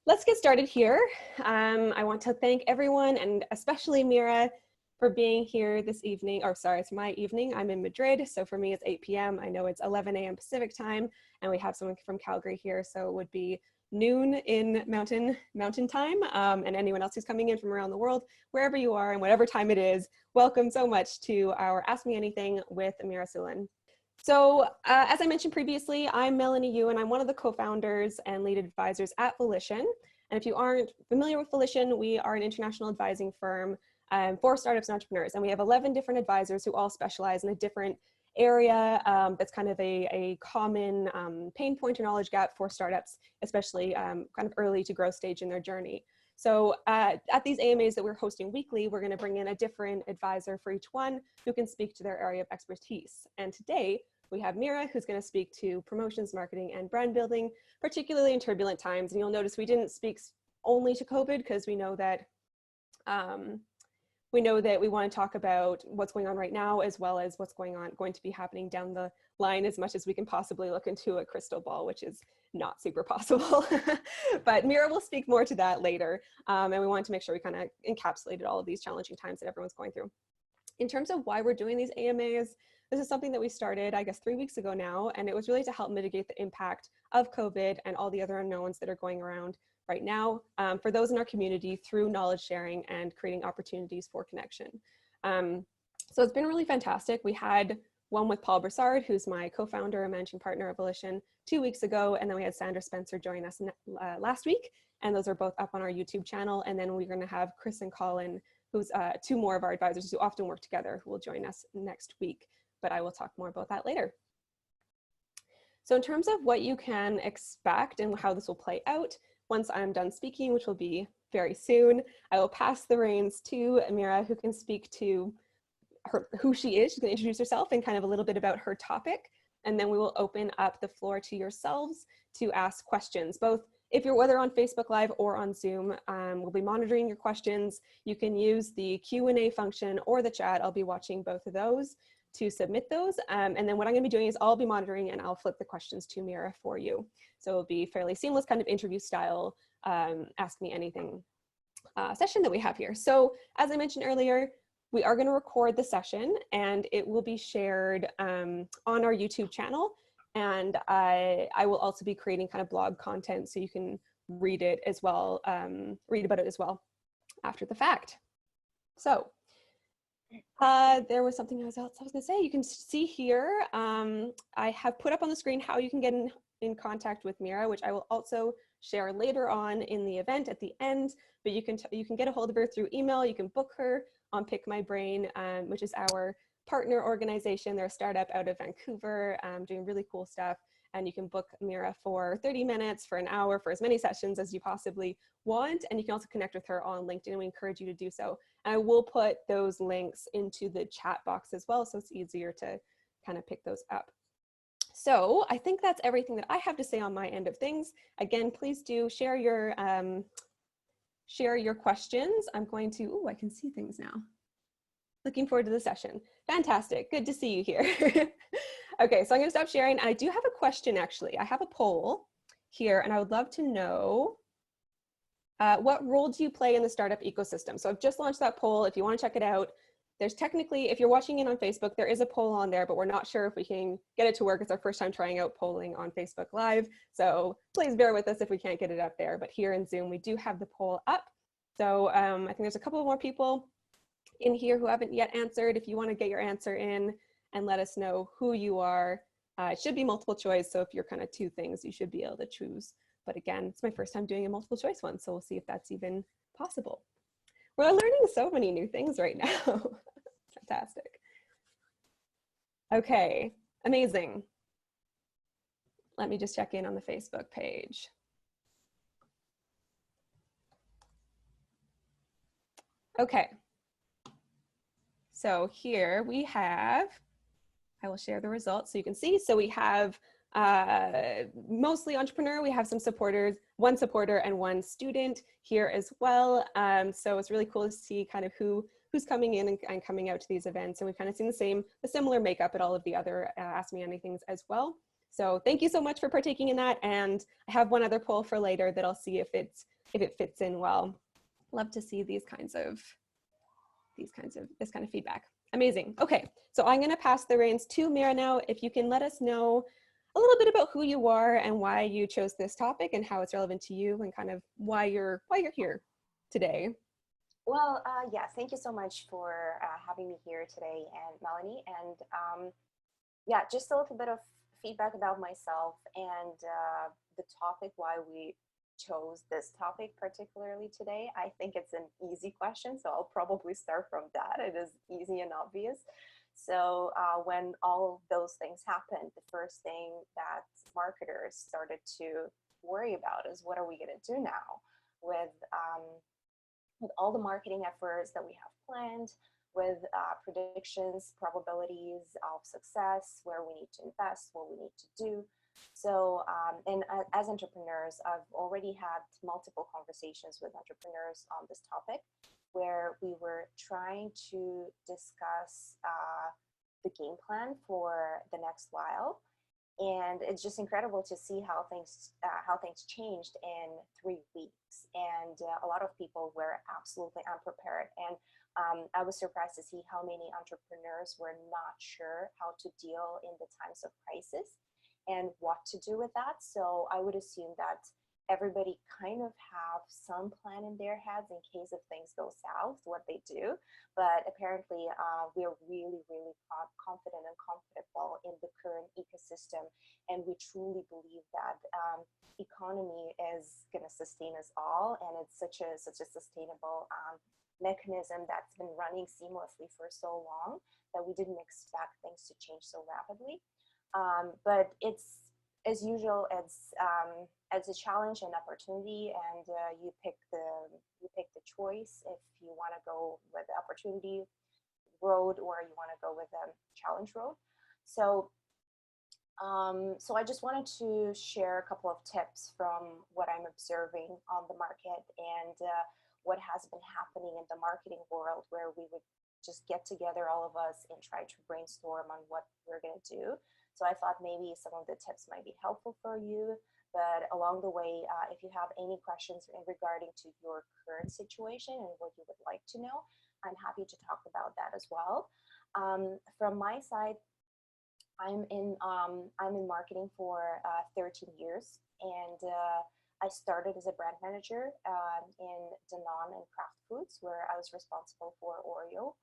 let's get started here. I want to thank everyone and especially Mira for being here this evening, or sorry, it's my evening. I'm in Madrid, so for me it's 8 p.m. I know it's 11 a.m. Pacific time, and we have someone from Calgary here, so it would be noon in mountain time, and anyone else who's coming in from around the world, wherever you are and whatever time it is, welcome so much to our Ask Me Anything with Mira Soullen. So as I mentioned previously, I'm Melanie Ewan. I'm one of the co-founders and lead advisors at Volition. And if you aren't familiar with Volition, we are an international advising firm for startups and entrepreneurs. And we have 11 different advisors who all specialize in a different area that's kind of a common pain point or knowledge gap for startups, especially kind of early to growth stage in their journey. So at these AMAs that we're hosting weekly, we're going to bring in a different advisor for each one who can speak to their area of expertise. And today we have Mira, who's going to speak to promotions, marketing, and brand building, particularly in turbulent times. And you'll notice we didn't speak only to COVID because we know that we want to talk about what's going on right now, as well as what's going to be happening down the line, as much as we can possibly look into a crystal ball, which is not super possible. But Mira will speak more to that later. And we wanted to make sure we kind of encapsulated all of these challenging times that everyone's going through. In terms of why we're doing these AMAs, this is something that we started, I guess, 3 weeks ago now, and it was really to help mitigate the impact of COVID and all the other unknowns that are going around right now for those in our community through knowledge sharing and creating opportunities for connection. So it's been really fantastic. We had one with Paul Broussard, who's my co-founder and managing partner of Volition, 2 weeks ago, and then we had Sandra Spencer join us last week, and those are both up on our YouTube channel. And then we're going to have Chris and Colin, who's two more of our advisors who often work together, who will join us next week. But I will talk more about that later. So in terms of what you can expect and how this will play out, once I'm done speaking, which will be very soon, I will pass the reins to Mira, who can speak to who she is. She's going to introduce herself and kind of a little bit about her topic. And then we will open up the floor to yourselves to ask questions, both if you're whether on Facebook Live or on Zoom. We'll be monitoring your questions. You can use the Q&A function or the chat. I'll be watching both of those to submit those. And then what I'm going to be doing is I'll be monitoring and I'll flip the questions to Mira for you. So it'll be fairly seamless kind of interview style Ask Me Anything session that we have here. So as I mentioned earlier, we are going to record the session and it will be shared on our YouTube channel. And I will also be creating kind of blog content so you can read it as well, read about it as well after the fact. So there was something else I was going to say. You can see here, I have put up on the screen how you can get in contact with Mira, which I will also share later on in the event at the end. But you can get a hold of her through email. You can book her on Pick My Brain, which is our partner organization. They're a startup out of Vancouver doing really cool stuff. And you can book Mira for 30 minutes, for an hour, for as many sessions as you possibly want. And you can also connect with her on LinkedIn. We encourage you to do so. And I will put those links into the chat box as well, so it's easier to kind of pick those up. So I think that's everything that I have to say on my end of things. Again, please do share your questions. I'm going to, oh, I can see things now. Looking forward to the session. Fantastic. Good to see you here. Okay, so I'm going to stop sharing. I do have a question, actually. I have a poll here, and I would love to know what role do you play in the startup ecosystem? So I've just launched that poll. If you want to check it out, there's technically, if you're watching it on Facebook, there is a poll on there, but we're not sure if we can get it to work. It's our first time trying out polling on Facebook Live. So please bear with us if we can't get it up there. But here in Zoom, we do have the poll up. So I think there's a couple more people in here who haven't yet answered. If you want to get your answer in and let us know who you are, it should be multiple choice. So if you're kind of two things, you should be able to choose. But again, it's my first time doing a multiple choice one, so we'll see if that's even possible. We're learning so many new things right now. Fantastic. Okay, amazing. Let me just check in on the Facebook page. Okay. So here we have, I will share the results so you can see. So we have mostly entrepreneur. We have some supporters, one supporter and one student here as well. So it's really cool to see kind of who's coming in and coming out to these events. And we've kind of seen a similar makeup at all of the other Ask Me Anythings as well. So thank you so much for partaking in that. And I have one other poll for later that I'll see if it fits in well. Love to see this kind of feedback. Amazing. Okay, so I'm going to pass the reins to Mira now. If you can let us know a little bit about who you are and why you chose this topic and how it's relevant to you and kind of why you're here today. Well, yeah, thank you so much for having me here today, and Melanie. And yeah, just a little bit of feedback about myself and the topic, why we chose this topic particularly today. I think it's an easy question, so I'll probably start from that. It is easy and obvious. So when all of those things happened, the first thing that marketers started to worry about is, what are we going to do now with all the marketing efforts that we have planned, with predictions, probabilities of success, where we need to invest, what we need to do. So, and as entrepreneurs, I've already had multiple conversations with entrepreneurs on this topic, where we were trying to discuss the game plan for the next while. And it's just incredible to see how things changed in 3 weeks. And a lot of people were absolutely unprepared. And I was surprised to see how many entrepreneurs were not sure how to deal in the times of crisis and what to do with that. So I would assume that everybody kind of have some plan in their heads in case if things go south, what they do. But apparently we're really, really confident and comfortable in the current ecosystem. And we truly believe that economy is going to sustain us all. And it's such a sustainable mechanism that's been running seamlessly for so long that we didn't expect things to change so rapidly. But it's, as usual, it's a challenge and opportunity, and you pick the choice if you want to go with the opportunity road or you want to go with the challenge road. So so I just wanted to share a couple of tips from what I'm observing on the market and what has been happening in the marketing world, where we would just get together, all of us, and try to brainstorm on what we're going to do. So I thought maybe some of the tips might be helpful for you. But along the way, if you have any questions in regarding to your current situation and what you would like to know, I'm happy to talk about that as well. From my side, I'm in marketing for 13 years, and I started as a brand manager in Danone and Kraft Foods, where I was responsible for Oreo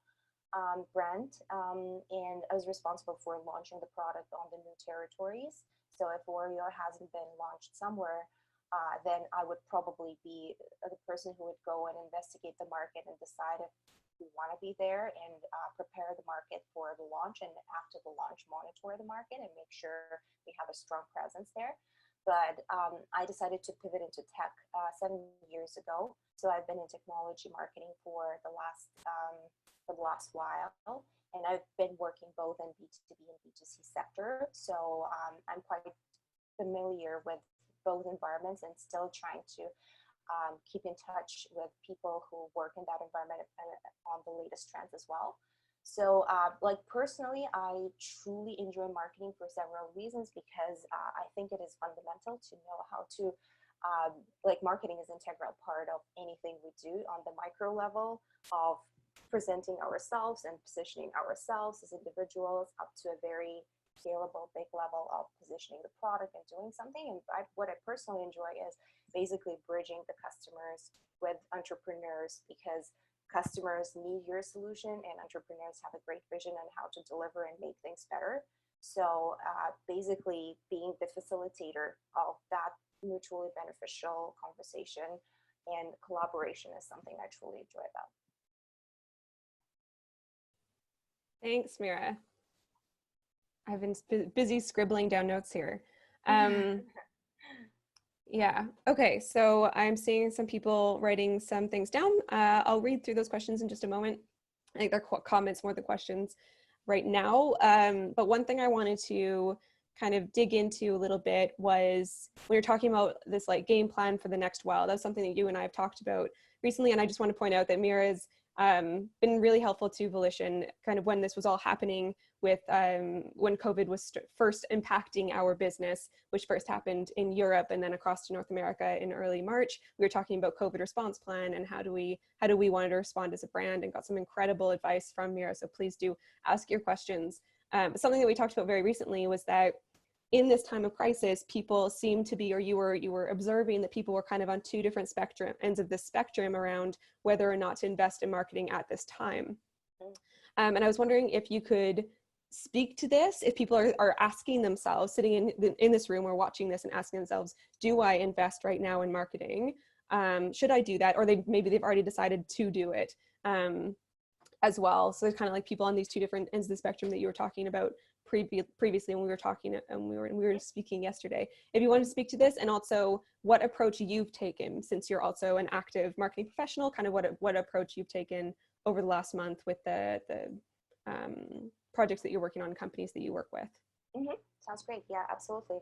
brand, and I was responsible for launching the product on the new territories. So if Oreo hasn't been launched somewhere, then I would probably be the person who would go and investigate the market and decide if we want to be there and prepare the market for the launch, and after the launch monitor the market and make sure we have a strong presence there. But I decided to pivot into tech 7 years ago. So I've been in technology marketing for the last while, and I've been working both in B2B and B2C sector. So I'm quite familiar with both environments and still trying to keep in touch with people who work in that environment and on the latest trends as well. So like personally, I truly enjoy marketing for several reasons, because I think it is fundamental to know how to, like marketing is an integral part of anything we do on the micro level of presenting ourselves and positioning ourselves as individuals, up to a very scalable big level of positioning the product and doing something. And what I personally enjoy is basically bridging the customers with entrepreneurs, because customers need your solution and entrepreneurs have a great vision on how to deliver and make things better. So basically being the facilitator of that mutually beneficial conversation and collaboration is something I truly enjoy about. Thanks, Mira. I've been busy scribbling down notes here. Yeah, okay, so I'm seeing some people writing some things down. I'll read through those questions in just a moment. I think they're comments more than questions right now. But one thing I wanted to kind of dig into a little bit was when you're talking about this like game plan for the next while. That's something that you and I have talked about recently, and I just want to point out that Mira is been really helpful to Volition kind of when this was all happening with when COVID was first impacting our business, which first happened in Europe and then across to North America in early March. We were talking about COVID response plan and how do we want to respond as a brand, and got some incredible advice from Mira. So please do ask your questions. Something that we talked about very recently was that in this time of crisis, people seem to be, or you were observing that people were kind of on two different ends of the spectrum around whether or not to invest in marketing at this time. And I was wondering if you could speak to this, if people are asking themselves, sitting in this room or watching this and asking themselves, do I invest right now in marketing? Should I do that? Or maybe they've already decided to do it as well. So there's kind of like people on these two different ends of the spectrum that you were talking about previously when we were talking and we were speaking yesterday. If you want to speak to this, and also what approach you've taken, since you're also an active marketing professional, kind of what approach you've taken over the last month with the projects that you're working on, companies that you work with. Sounds great. Yeah, absolutely.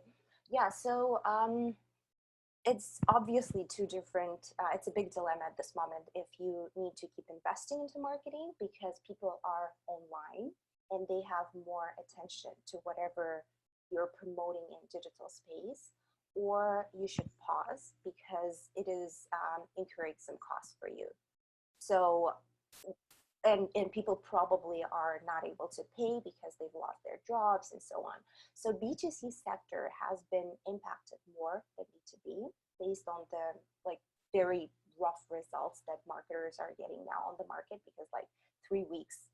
Yeah, so it's obviously two different, it's a big dilemma at this moment if you need to keep investing into marketing because people are online and they have more attention to whatever you're promoting in digital space, or you should pause because it is incurring some costs for you. So, and people probably are not able to pay because they've lost their jobs and so on. So B2C sector has been impacted more than B2B based on the very rough results that marketers are getting now on the market, because 3 weeks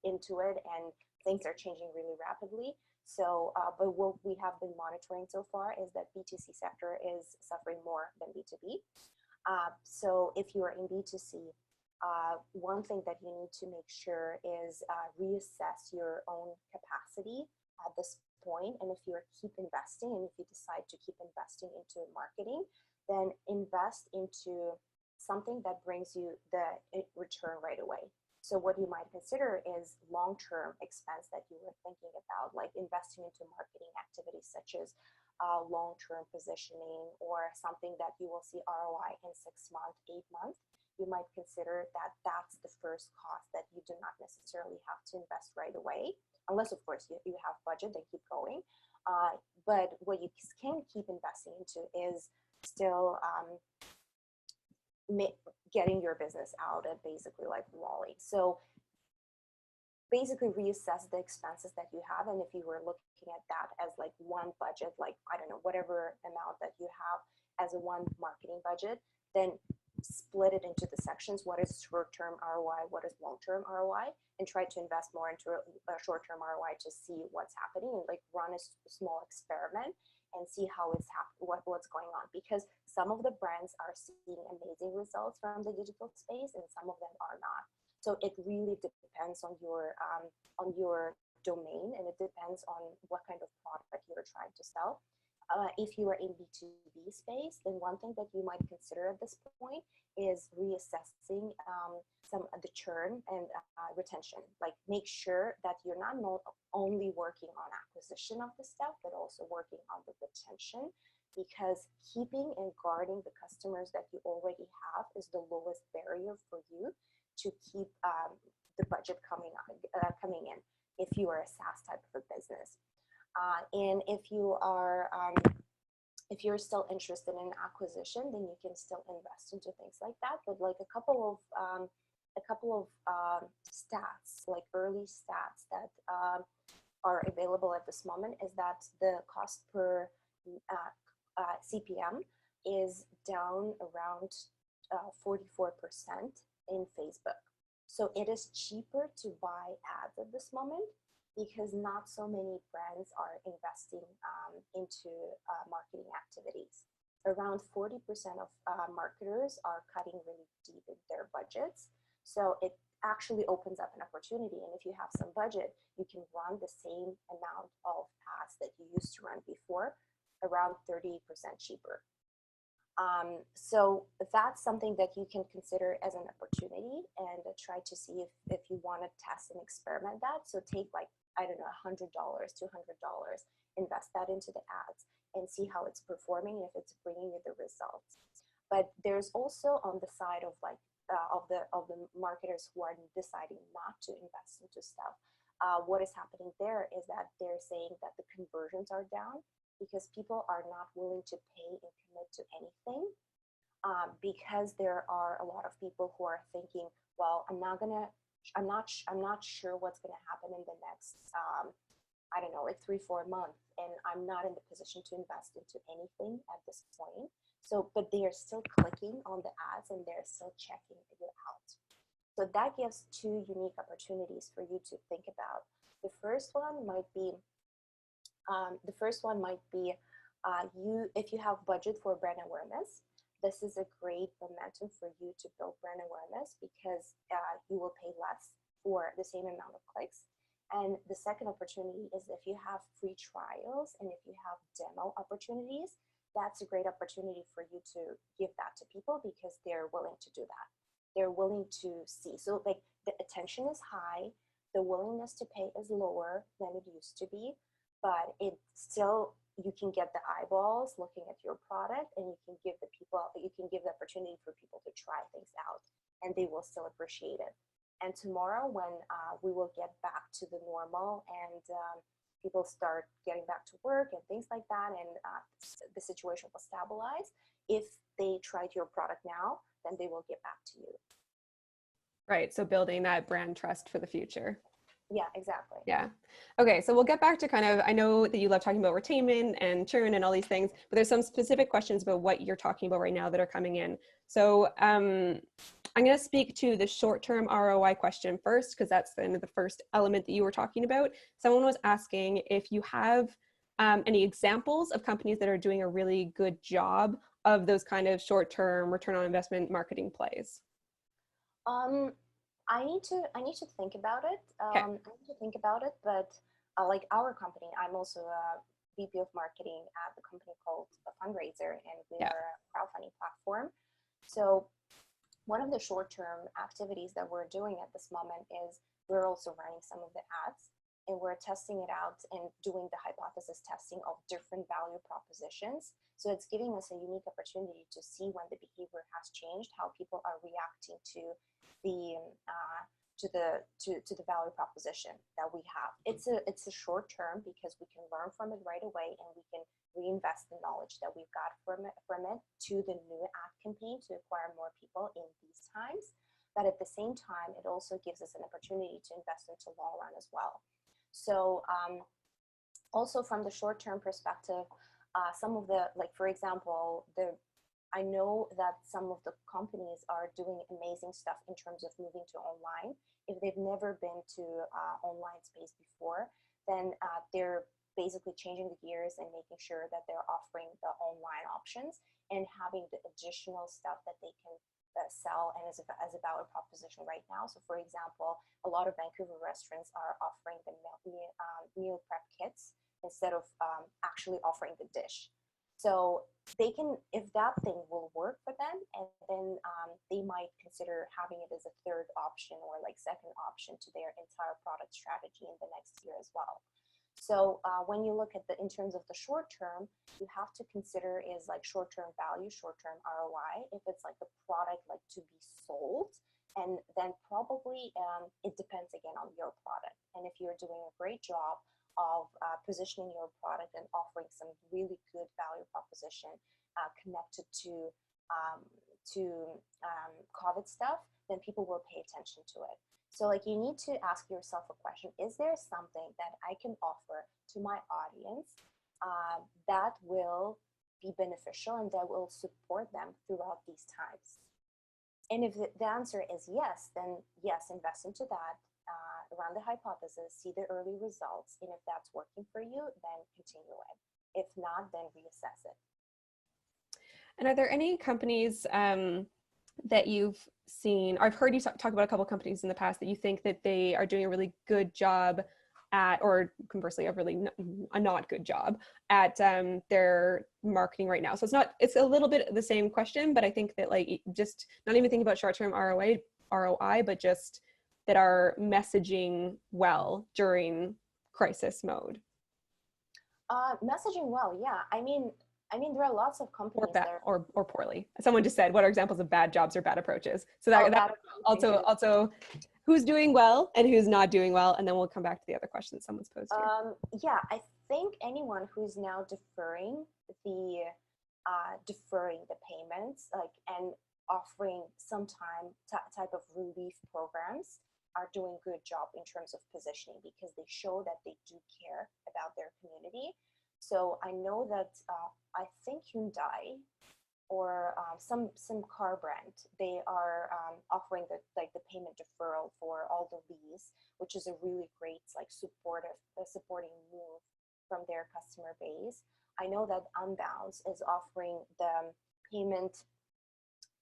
into it and things are changing really rapidly. So, but what we have been monitoring so far is that B2C sector is suffering more than B2B. So if you are in B2C, one thing that you need to make sure is reassess your own capacity at this point. And if you keep investing, and if you decide to keep investing into marketing, then invest into something that brings you the return right away. So what you might consider is long-term expense that you were thinking about, like investing into marketing activities such as long-term positioning, or something that you will see ROI in 6 months, 8 months. You might consider that that's the first cost that you do not necessarily have to invest right away, unless of course you have budget and keep going. But what you can keep investing into is still getting your business out and basically rolling. So basically reassess the expenses that you have, and if you were looking at that as one budget, I don't know, whatever amount that you have as a one marketing budget, then split it into the sections. What is short-term ROI? What is long-term ROI? And try to invest more into a short-term ROI to see what's happening, and run a small experiment and see how it's what's going on, because some of the brands are seeing amazing results from the digital space and some of them are not. So it really depends on your domain, and it depends on what kind of product you're trying to sell. If you are in B2B space, then one thing that you might consider at this point is reassessing some of the churn and retention. Make sure that you're not only working on acquisition of the stuff, but also working on the retention, because keeping and guarding the customers that you already have is the lowest barrier for you to keep the budget coming in if you are a SaaS type of a business. And if you're still interested in acquisition, then you can still invest into things like that. But a couple of stats, early stats that are available at this moment, is that the cost per CPM is down around 44% in Facebook. So it is cheaper to buy ads at this moment, because not so many brands are investing into marketing activities. Around 40% of marketers are cutting really deep in their budgets. So it actually opens up an opportunity. And if you have some budget, you can run the same amount of ads that you used to run before, around 30% cheaper. So that's something that you can consider as an opportunity, and try to see if you want to test and experiment that. So take I don't know, $100, $200, invest that into the ads and see how it's performing, if it's bringing you the results. But there's also on the side of of the marketers who are deciding not to invest into stuff, what is happening there is that they're saying that the conversions are down because people are not willing to pay and commit to anything, because there are a lot of people who are thinking, well, I'm not sure what's gonna happen in the next I don't know, like 3-4 months, and I'm not in the position to invest into anything at this point. So, but they are still clicking on the ads and they're still checking it out. So that gives two unique opportunities for you to think about. The first one might be, if you have budget for brand awareness, this is a great momentum for you to build brand awareness because you will pay less for the same amount of clicks. And the second opportunity is if you have free trials and if you have demo opportunities, that's a great opportunity for you to give that to people because they're willing to do that. They're willing to see. So like the attention is high, the willingness to pay is lower than it used to be, but it still, you can get the eyeballs looking at your product, and you can give the opportunity for people to try things out, and they will still appreciate it. And tomorrow, when we will get back to the normal and people start getting back to work and things like that, and the situation will stabilize, if they tried your product now, then they will get back to you. Right. So building that brand trust for the future. Yeah, exactly. Yeah. Okay. So we'll get back to kind of, I know that you love talking about retainment and churn and all these things, but there's some specific questions about what you're talking about right now that are coming in. So I'm going to speak to the short-term ROI question first, because that's kind of the first element that you were talking about. Someone was asking if you have any examples of companies that are doing a really good job of those kind of short-term return on investment marketing plays. I need to think about it. Okay. I need to think about it, but like our company, I'm also a VP of marketing at the company called Fundraiser, and we are a crowdfunding platform. So one of the short-term activities that we're doing at this moment is we're also running some of the ads, and we're testing it out and doing the hypothesis testing of different value propositions. So it's giving us a unique opportunity to see when the behavior has changed, how people are reacting to the value proposition that we have. It's a short term because we can learn from it right away, and we can reinvest the knowledge that we've got from it to the new ad campaign to acquire more people in these times. But at the same time, it also gives us an opportunity to invest into long run as well. So also from the short-term perspective, some of the, like for example, I know that some of the companies are doing amazing stuff in terms of moving to online. If they've never been to online space before, then they're basically changing the gears and making sure that they're offering the online options and having the additional stuff that they can sell and as a value proposition right now. So for example, a lot of Vancouver restaurants are offering the meal prep kits instead of actually offering the dish. So they can, if that thing will work for them, and then they might consider having it as a third option or like second option to their entire product strategy in the next year as well. So when you look at in terms of the short term, you have to consider is like short-term value, short-term ROI. If it's like the product like to be sold, and then probably it depends again on your product. And if you're doing a great job of positioning your product and offering some really good value proposition connected to COVID stuff, then people will pay attention to it. So like you need to ask yourself a question, is there something that I can offer to my audience that will be beneficial and that will support them throughout these times? And if the answer is yes, then yes, invest into that, run the hypothesis, see the early results, and if that's working for you, then continue it. If not, then reassess it. And are there any companies that you've seen, or I've heard you talk about a couple companies in the past that you think that they are doing a really good job at, or conversely, a not good job at their marketing right now? So it's a little bit the same question, but I think that like just not even thinking about short-term ROI, but just that are messaging well during crisis mode. Messaging well, yeah. I mean, I mean, there are lots of or companies bad there. or poorly. Someone just said, what are examples of bad jobs or bad approaches? So Oh, that also who's doing well and who's not doing well, and then we'll come back to the other question that someone's posed here. Yeah, I think anyone who's now deferring the payments, like, and offering some type of relief programs, are doing a good job in terms of positioning, because they show that they do care about their community. So I know that I think Hyundai or some car brand, they are offering the payment deferral for all the lease, which is a really great supporting move from their customer base. I know that Unbounce is offering the payment.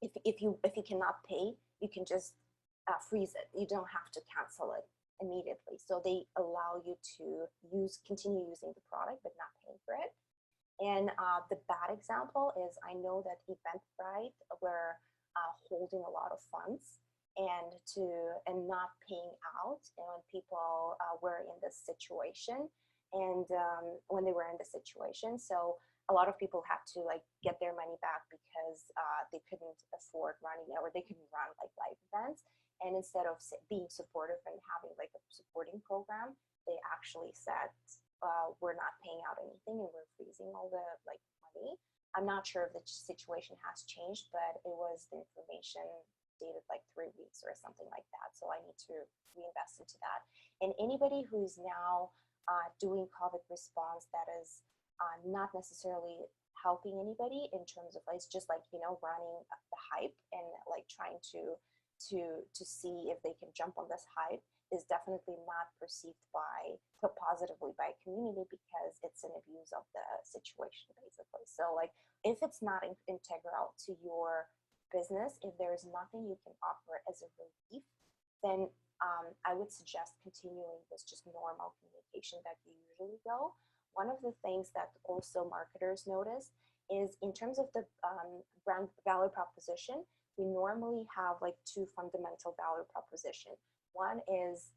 If you cannot pay, you can just freeze it. You don't have to cancel it immediately. So they allow you to continue using the product but not paying for it. And the bad example is, I know that Eventbrite were holding a lot of funds and not paying out, and when people were in this situation, and when they were in this situation, so a lot of people had to like get their money back because they couldn't afford running, or they couldn't run like live events. And instead of being supportive and having like a supporting program, they actually said, we're not paying out anything and we're freezing all the like money. I'm not sure if the situation has changed, but it was the information dated like 3 weeks or something like that. So I need to reinvest into that. And anybody who's now doing COVID response that is not necessarily helping anybody in terms of, it's just like, running the hype and like trying to see if they can jump on this hype, is definitely not perceived positively by community, because it's an abuse of the situation, basically. So like, if it's not integral to your business, if there's nothing you can offer as a relief, then I would suggest continuing with just normal communication that you usually go. One of the things that also marketers notice is, in terms of the brand value proposition, we normally have like two fundamental value proposition. One is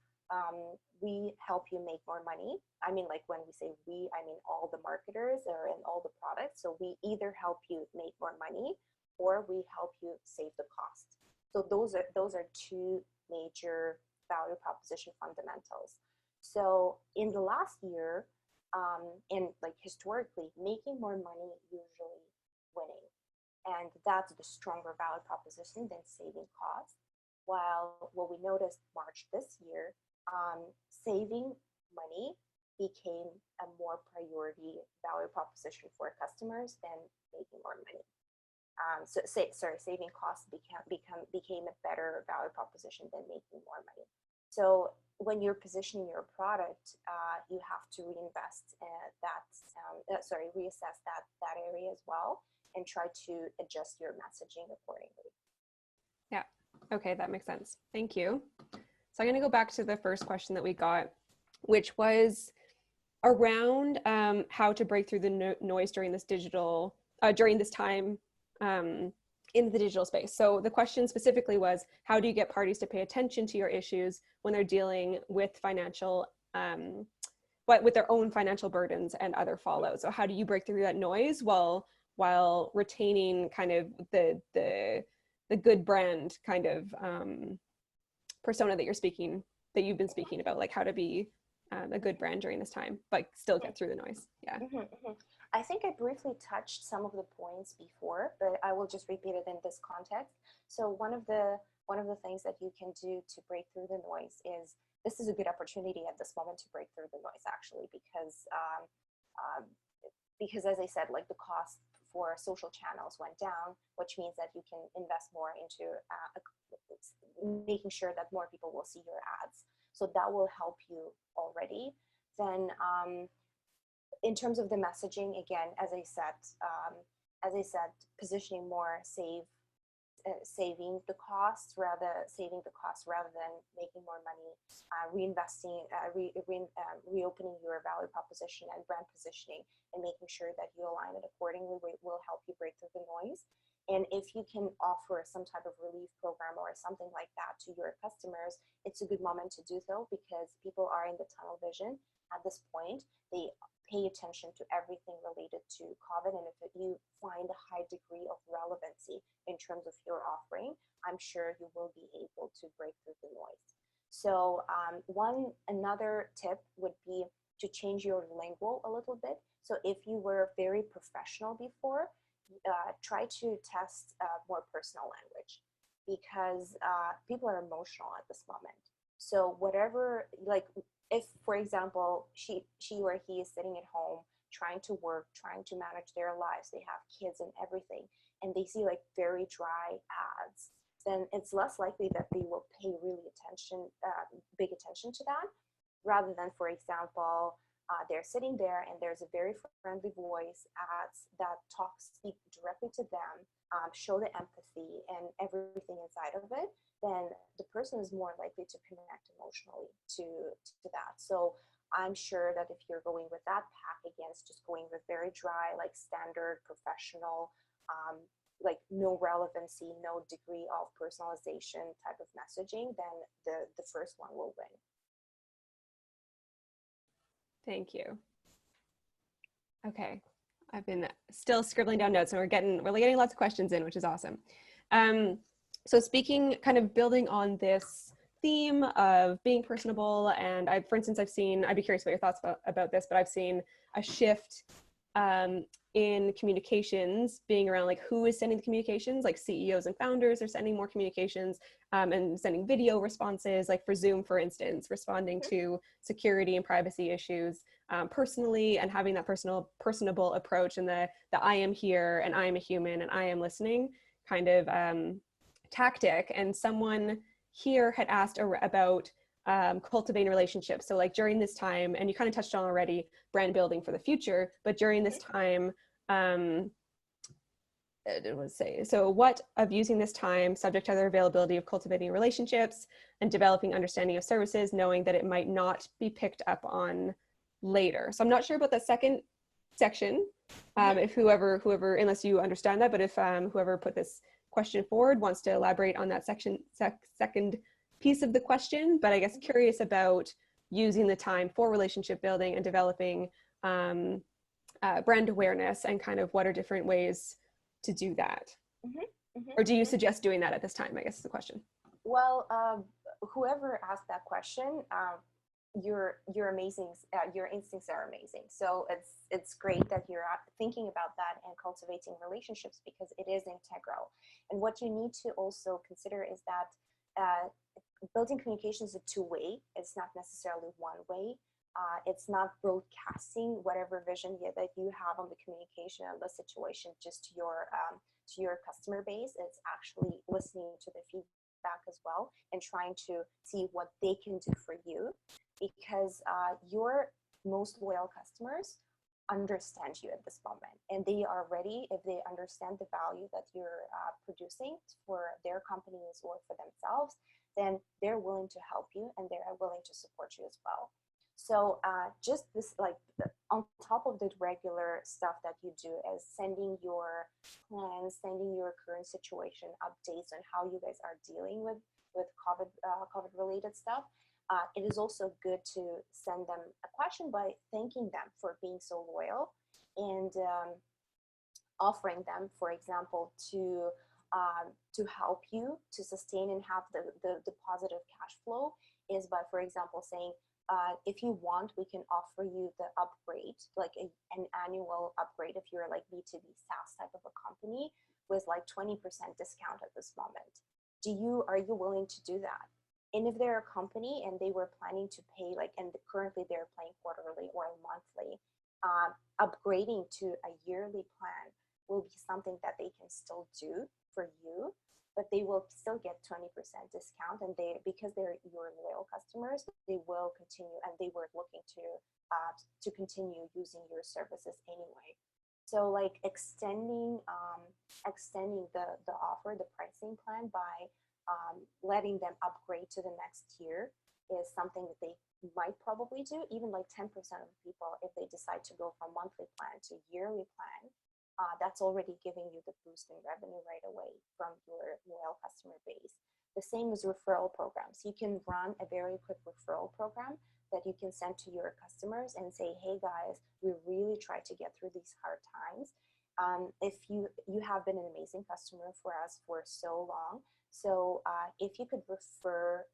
we help you make more money. I mean, like, when we say we, I mean all the marketers are in all the products. So we either help you make more money, or we help you save the cost. So those are two major value proposition fundamentals. So in the last year, and like historically, making more money usually winning. And that's the stronger value proposition than saving costs. While what we noticed March this year, saving money became a more priority value proposition for customers than making more money. Saving costs became a better value proposition than making more money. So when you're positioning your product, you have to reassess that area as well, and try to adjust your messaging accordingly. Yeah. Okay, that makes sense. Thank you. So I'm going to go back to the first question that we got, which was around how to break through the noise during this time in the digital space. So the question specifically was, how do you get parties to pay attention to your issues when they're dealing with with their own financial burdens and other fallout? So how do you break through that noise while retaining kind of the good brand kind of persona that you've been speaking about, like how to be a good brand during this time, but still get through the noise? Yeah. I think I briefly touched some of the points before, but I will just repeat it in this context. So one of the things that you can do to break through the noise is, this is a good opportunity at this moment to break through the noise, actually, because as I said, like, the cost for social channels went down, which means that you can invest more into making sure that more people will see your ads. So that will help you already. Then in terms of the messaging, again, as I said, positioning more saving the costs rather than making more money, reinvesting, reopening your value proposition and brand positioning, and making sure that you align it accordingly will help you break through the noise. And if you can offer some type of relief program or something like that to your customers, it's a good moment to do so, because people are in the tunnel vision at this point. They pay attention to everything related to COVID. And if you find a high degree of relevancy in terms of your offering, I'm sure you will be able to break through the noise. So another tip would be to change your lingo a little bit. So if you were very professional before, try to test more personal language, because people are emotional at this moment. So whatever, like if, for example, she or he is sitting at home trying to work, trying to manage their lives, they have kids and everything, and they see like very dry ads, then it's less likely that they will pay really big attention to that, rather than, for example, they're sitting there and there's a very friendly voice ads that speak directly to them, show the empathy and everything inside of it, then the person is more likely to connect emotionally to that. So I'm sure that if you're going with that pack against just going with very dry, like standard professional, like no relevancy, no degree of personalization type of messaging, then the first one will win. Thank you. Okay, I've been still scribbling down notes, and we're getting lots of questions in, which is awesome. So speaking, kind of building on this theme of being personable, and for instance, I'd be curious about your thoughts about this, but I've seen a shift in communications being around like who is sending the communications, like CEOs and founders are sending more communications and sending video responses, like for Zoom, for instance, responding to security and privacy issues personally, and having that personable approach, and the I am here and I am a human and I am listening kind of tactic. And someone here had asked about cultivating relationships. So like during this time, and you kind of touched on already, brand building for the future, but during this time, let's say, so what of using this time subject to the availability of cultivating relationships and developing understanding of services, knowing that it might not be picked up on later. So I'm not sure about the second section, if whoever, unless you understand that, but if whoever put this question forward wants to elaborate on that second piece of the question. But I guess curious about using the time for relationship building and developing brand awareness, and kind of what are different ways to do that. Or do you suggest doing that at this time, I guess is the question. Well, whoever asked that question, you're amazing. Your instincts are amazing. So it's great that you're thinking about that and cultivating relationships, because it is integral. And what you need to also consider is that building communication is a two-way. It's not necessarily one way. It's not broadcasting whatever vision that you have on the communication and the situation just to your customer base. It's actually listening to the feedback as well and trying to see what they can do for you, because your most loyal customers understand you at this moment, and they are ready, if they understand the value that you're producing for their companies or for themselves, then they're willing to help you and they're willing to support you as well. So just this, like on top of the regular stuff that you do, is sending your plans, sending your current situation updates on how you guys are dealing with COVID related stuff. It is also good to send them a question by thanking them for being so loyal, and offering them, for example, to help you to sustain and have the positive cash flow, is by, for example, saying, if you want, we can offer you the upgrade, like an annual upgrade if you're like B2B SaaS type of a company, with like 20% discount at this moment. Are you willing to do that? And if they're a company and they were planning to pay and currently they're paying quarterly or monthly, upgrading to a yearly plan will be something that they can still do for you, but they will still get 20% discount, and because they're your loyal customers, they will continue, and they were looking to continue using your services anyway. So like extending the offer, the pricing plan, by letting them upgrade to the next tier is something that they might probably do. Even like 10% of people, if they decide to go from monthly plan to yearly plan, that's already giving you the boost in revenue right away from your loyal customer base. The same as referral programs. You can run a very quick referral program that you can send to your customers and say, hey guys, we really try to get through these hard times. If you have been an amazing customer for us for so long, so if you could refer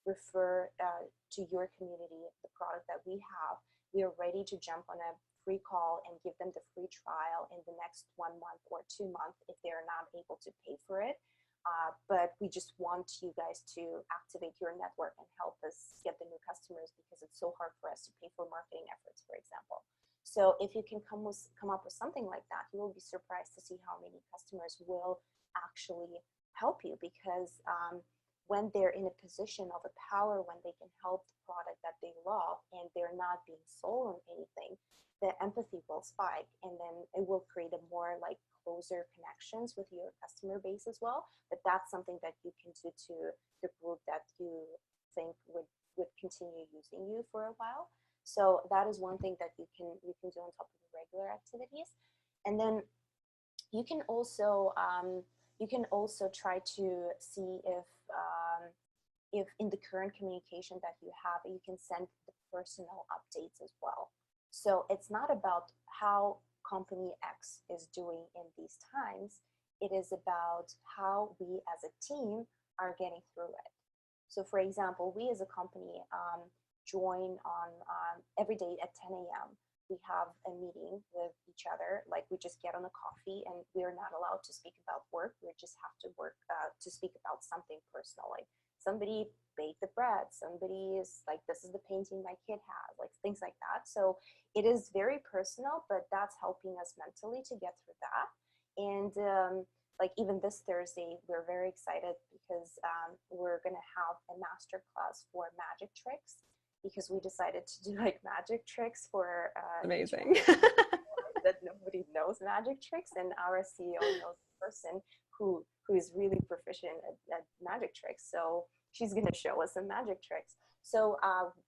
to your community the product that we have, we are ready to jump on a free call and give them the free trial in the next 1 month or 2 months if they're not able to pay for it. But we just want you guys to activate your network and help us get the new customers because it's so hard for us to pay for marketing efforts, for example. So if you can come up with something like that, you will be surprised to see how many customers will actually help you, because when they're in a position of a power, when they can help the product that they love and they're not being sold on anything, the empathy will spike, and then it will create a more like closer connections with your customer base as well. But that's something that you can do to the group that you think would continue using you for a while. So that is one thing that you can do on top of the regular activities. And then you can also try to see if in the current communication that you have, you can send the personal updates as well. So it's not about how company X is doing in these times. It is about how we as a team are getting through it. So for example, we as a company join on every day at 10 a.m. We have a meeting with each other, like we just get on a coffee, and we're not allowed to speak about work. We just have to to speak about something personal, like somebody baked the bread, somebody is like, this is the painting my kid has, like things like that. So it is very personal, but that's helping us mentally to get through that. And like even this Thursday, we're very excited because we're gonna have a master class for magic tricks, because we decided to do like magic tricks for amazing. that nobody knows magic tricks, and our CEO knows the person who is really proficient at magic tricks. So she's going to show us some magic tricks. So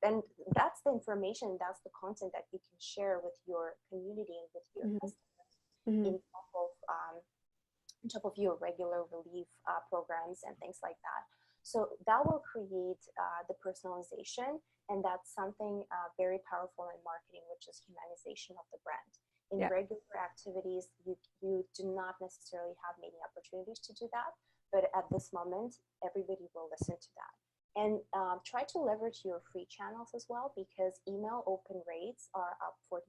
and that's the information, that's the content that you can share with your community and with your customers in top of your regular relief programs and things like that. So that will create the personalization, and that's something very powerful in marketing, which is humanization of the brand. In regular activities, you do not necessarily have many opportunities to do that, but at this moment, everybody will listen to that. And try to leverage your free channels as well, because email open rates are up 40%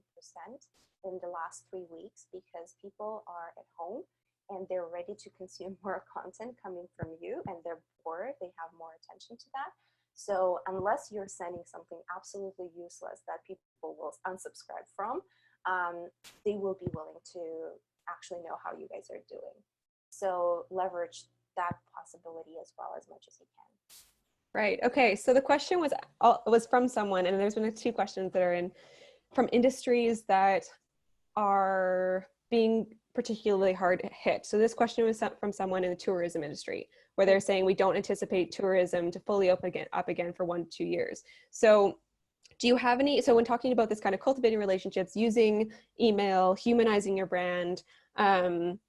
in the last 3 weeks, because people are at home and they're ready to consume more content coming from you, and they're bored, they have more attention to that. So unless you're sending something absolutely useless that people will unsubscribe from, they will be willing to actually know how you guys are doing. So leverage that possibility as well as much as you can. Right. Okay. So the question was from someone, and there's been 2 questions that are from industries that are being particularly hard hit. So this question was from someone in the tourism industry, where they're saying we don't anticipate tourism to fully up again for 1 to 2 years. So do you have any, so when talking about this kind of cultivating relationships, using email, humanizing your brand, creating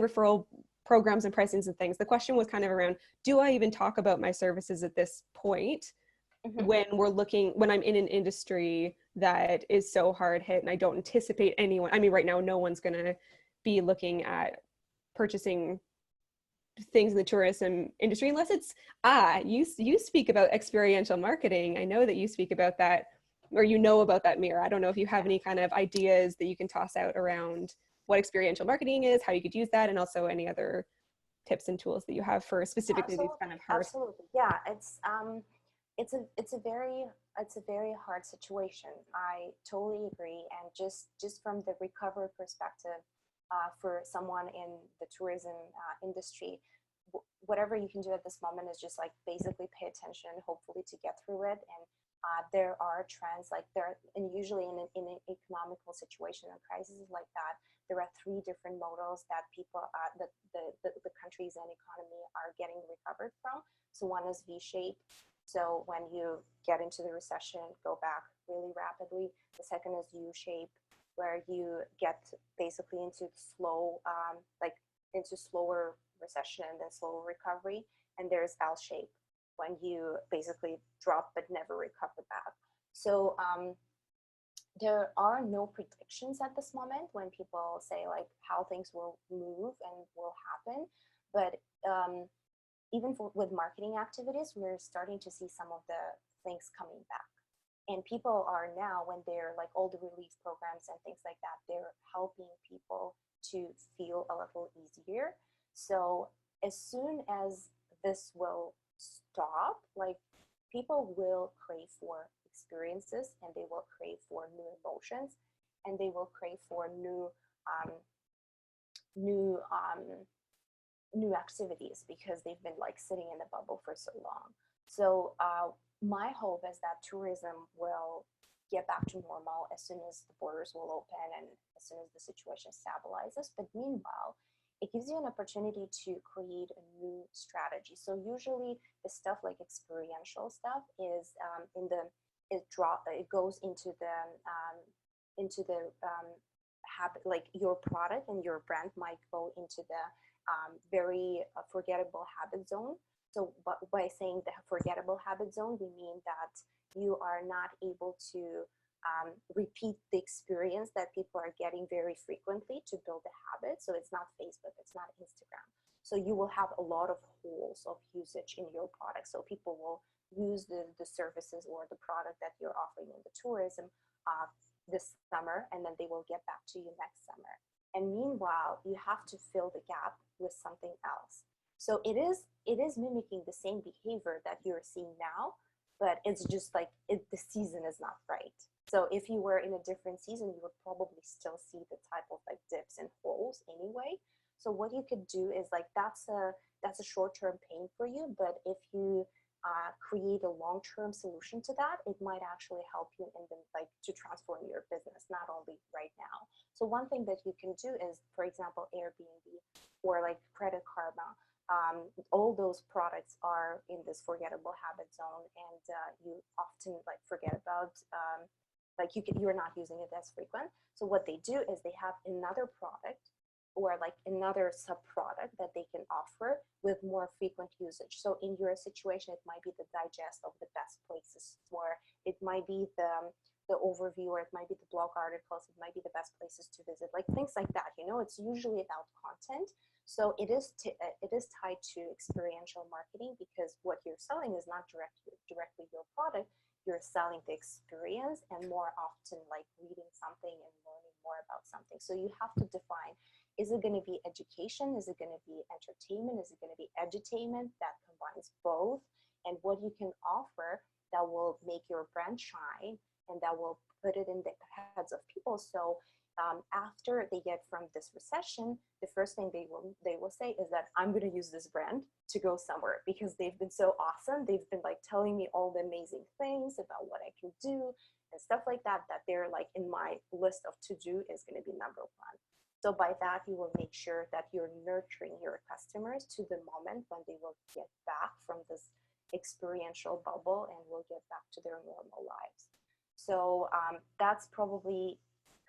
referral programs and pricings and things, the question was kind of around, do I even talk about my services at this point when I'm in an industry that is so hard hit and I don't anticipate anyone, I mean, right now, no one's going to be looking at purchasing things in the tourism industry unless it's, you speak about experiential marketing. I know that you speak about that, or you know about that, Mira. I don't know if you have any kind of ideas that you can toss out around what experiential marketing is, how you could use that, and also any other tips and tools that you have for specifically these kind of hard. Absolutely. Yeah, it's a very hard situation. I totally agree. And just from the recovery perspective, for someone in the tourism industry, whatever you can do at this moment is just like basically pay attention, hopefully to get through it. And there are trends and usually in an economical situation and crises like that, there are 3 different models that people, the countries and economy are getting recovered from. So one is V-shape. So when you get into the recession, go back really rapidly. The second is U-shape. where you get basically into slow, like into slower recession and then slower recovery. And there's L shape, when you basically drop but never recover back. So there are no predictions at this moment when people say like how things will move and will happen. But even with marketing activities, we're starting to see some of the things coming back. And people are now, when they're like all the relief programs and things like that, they're helping people to feel a little easier. So as soon as this will stop, like people will crave for experiences, and they will crave for new emotions, and they will crave for new new activities, because they've been like sitting in the bubble for so long. So my hope is that tourism will get back to normal as soon as the borders will open and as soon as the situation stabilizes. But meanwhile, it gives you an opportunity to create a new strategy. So usually the stuff like experiential stuff is it goes into the habit, like your product and your brand might go into the very forgettable habit zone. So but by saying the forgettable habit zone, we mean that you are not able to repeat the experience that people are getting very frequently to build a habit. So it's not Facebook, it's not Instagram. So you will have a lot of holes of usage in your product. So people will use the services or the product that you're offering in the tourism this summer, and then they will get back to you next summer. And meanwhile, you have to fill the gap with something else. So it is mimicking the same behavior that you're seeing now, but it's just like the season is not right. So if you were in a different season, you would probably still see the type of like dips and holes anyway. So what you could do is like that's a short-term pain for you, but if you create a long-term solution to that, it might actually help you in the like to transform your business, not only right now. So one thing that you can do is, for example, Airbnb or like Credit Karma. All those products are in this forgettable habit zone, and you often like forget about like you're not using it as frequent. So what they do is they have another product or like another sub product that they can offer with more frequent usage. So in your situation, it might be the digest of the best places, or it might be the overview, or it might be the blog articles, it might be the best places to visit, like things like that. You know, it's usually about content. So it is tied to experiential marketing, because what you're selling is not directly your product. You're selling the experience, and more often like reading something and learning more about something. So you have to define, is it going to be education? Is it going to be entertainment? Is it going to be edutainment that combines both? And what you can offer that will make your brand shine and that will put it in the heads of people. So after they get from this recession, the first thing they will say is that I'm going to use this brand to go somewhere, because they've been so awesome. They've been like telling me all the amazing things about what I can do and stuff like that, that they're like in my list of to do is going to be number one. So by that, you will make sure that you're nurturing your customers to the moment when they will get back from this experiential bubble and will get back to their normal lives. So that's probably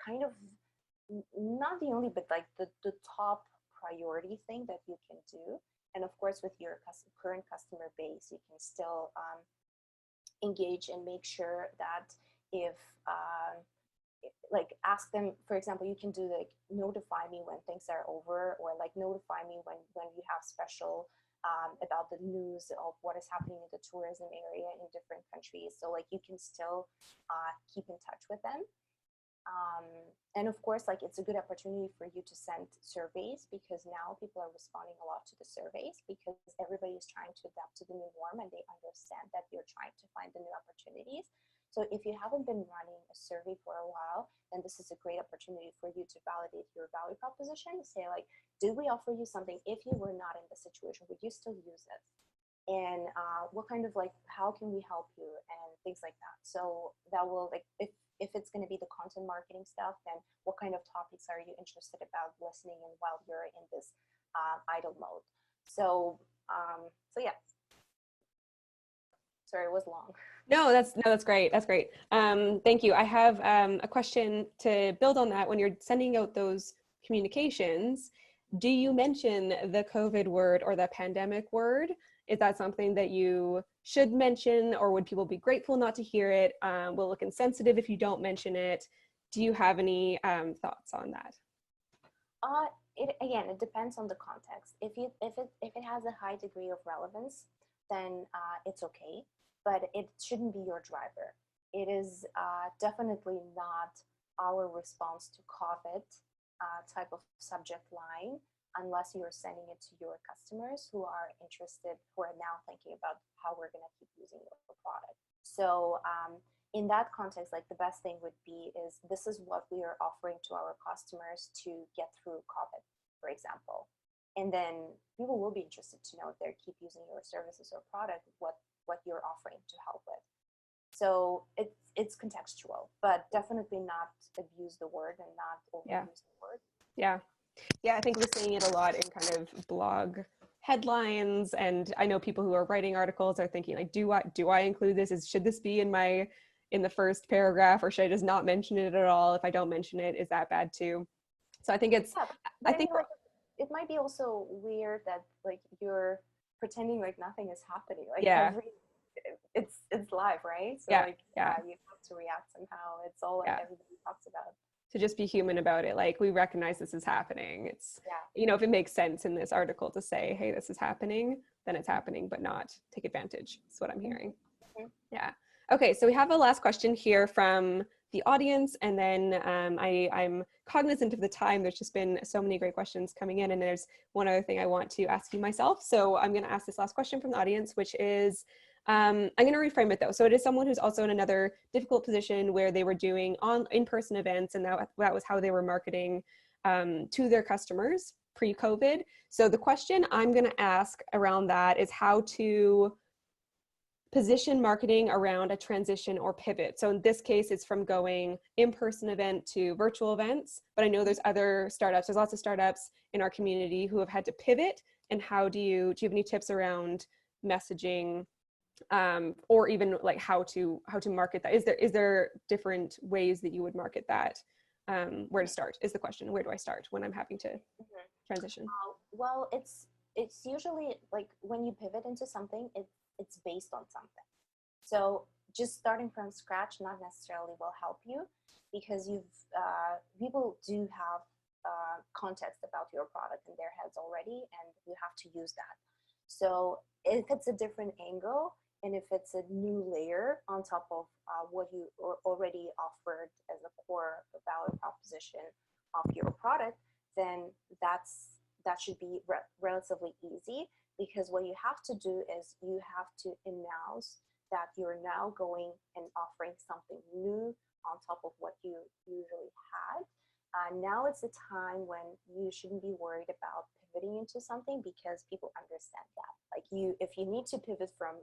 kind of not the only, but like the top priority thing that you can do. And of course, with your current customer base, you can still engage and make sure that if like ask them, for example, you can do like notify me when things are over, or like notify me when you have special about the news of what is happening in the tourism area in different countries. So like you can still keep in touch with them. And of course, like it's a good opportunity for you to send surveys, because now people are responding a lot to the surveys, because everybody is trying to adapt to the new norm, and they understand that you're trying to find the new opportunities. So if you haven't been running a survey for a while, then this is a great opportunity for you to validate your value proposition. Say like, did we offer you something? If you were not in the situation, would you still use it? And what kind of like, how can we help you, and things like that. So that will like, if it's going to be the content marketing stuff, then what kind of topics are you interested about listening in while you're in this idle mode? So so yeah. Sorry, it was long. No, that's great. That's great. Thank you. I have a question to build on that. When you're sending out those communications, do you mention the COVID word or the pandemic word? Is that something that you should mention, or would people be grateful not to hear it? Will it look insensitive if you don't mention it? Do you have any thoughts on that? It depends on the context. If it has a high degree of relevance, then it's okay, but it shouldn't be your driver. It is definitely not our response to COVID type of subject line, unless you're sending it to your customers who are interested, who are now thinking about how we're going to keep using your product. So in that context, like the best thing would be is this is what we are offering to our customers to get through COVID, for example. And then people will be interested to know if they keep using your services or product, what you're offering to help with. So it's contextual, but definitely not abuse the word and not overuse the word. Yeah. Yeah, I think we're seeing it a lot in kind of blog headlines, and I know people who are writing articles are thinking like, do I include this? Should this be in the first paragraph, or should I just not mention it at all? If I don't mention it, is that bad too? So I think I think like, it might be also weird that like you're pretending like nothing is happening. Like it's live, right? So you have to react somehow. It's all like everybody talks about. To just be human about it. Like, we recognize this is happening. It's, if it makes sense in this article to say, hey, this is happening, then it's happening, but not take advantage. That's what I'm hearing. Mm-hmm. Yeah. Okay. So we have a last question here from the audience. And then I'm cognizant of the time. There's just been so many great questions coming in. And there's one other thing I want to ask you myself. So I'm going to ask this last question from the audience, which is, I'm going to reframe it though. So it is someone who's also in another difficult position where they were doing in-person events, and that was how they were marketing to their customers pre-COVID. So the question I'm going to ask around that is how to position marketing around a transition or pivot. So in this case, it's from going in-person event to virtual events, but I know there's other startups. There's lots of startups in our community who have had to pivot. And do you have any tips around messaging, or even like how to market that? Is there different ways that you would market that? Where to start is the question. Where do I start when I'm having to transition? Well, it's usually like when you pivot into something, it's based on something. So just starting from scratch not necessarily will help you, because people do have context about your product in their heads already, and you have to use that. So if it's a different angle, and if it's a new layer on top of what you already offered as a core value proposition of your product, then that should be relatively easy, because what you have to do is you have to announce that you're now going and offering something new on top of what you usually had. Now it's a time when you shouldn't be worried about pivoting into something, because people understand that. Like if you need to pivot from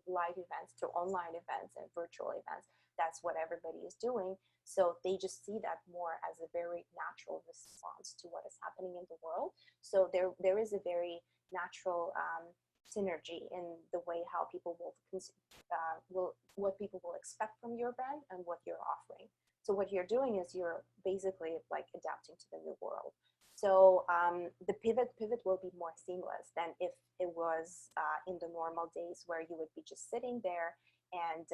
live events to online events and virtual events, that's what everybody is doing. So they just see that more as a very natural response to what is happening in the world. So there is a very natural synergy in the way how people what people will expect from your brand and what you're offering. So what you're doing is you're basically like adapting to the new world. So the pivot will be more seamless than if it was in the normal days, where you would be just sitting there, and